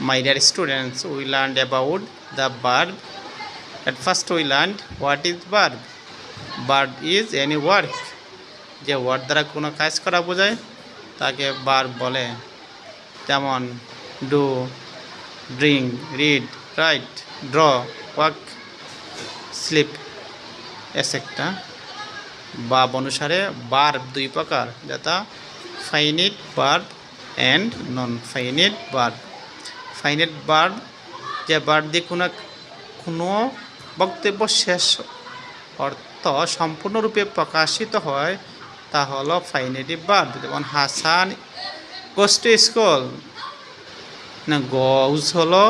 My dear students, we learned about the verb. At first we learned what is verb. Verb is any work. যে word দ্বারা কোনো কাজ করা বোঝায় তাকে verb বলে। যেমন do, drink, read, write, draw, walk, sleep etcetera. ভাব অনুসারে ভার্ব দুই প্রকার, যথা finite verb and non finite verb. Finite verb যে ভার্ব দিয়ে কোনো বক্তব্য শেষ অর্থ সম্পূর্ণরূপে প্রকাশিত হয় তা হলো ফাইনিটিভ ভার্ব। যেমন হাসান গোস টু স্কুল, না গোজ হলো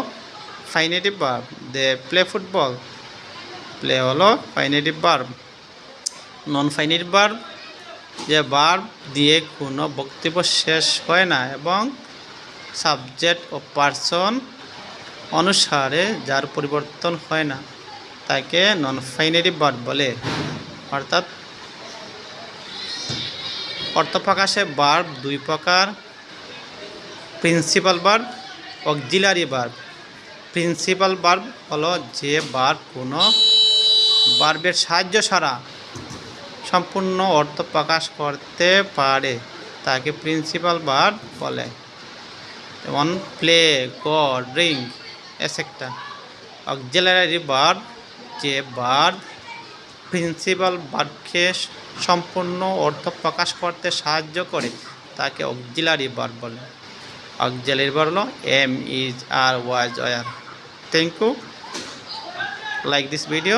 finitive verb. They play football, play হলো finitive verb. Non finitive verb যে ভার্ব দিয়ে কোনো বক্তব্য শেষ হয় না এবং সাবজেক্ট ও পার্সন অনুসারে যার পরিবর্তন হয় না তাকে নন ফাইনিটিভ ভার্ব বলে। অর্থাৎ অর্থ প্রকাশে ভার্ব দুই প্রকার, principal verb, auxiliary verb. Principal verb হলো যে ভার্ব কোনো ভার্বের সাহায্য ছাড়া সম্পূর্ণ অর্থ প্রকাশ করতে পারে তাকে প্রিন্সিপাল ভার্ব বলে। যেমন play, go, drink etcetera. Auxiliary verb যে ভার্ব প্রিন্সিপাল ভার্বকে সম্পূর্ণ অর্থ প্রকাশ করতে সাহায্য করে তাকে অক্সিলারি ভার্ব বলে। অক্সিলারি ভার্ব হলো am, is, are, was, were. Thank you. Like this video.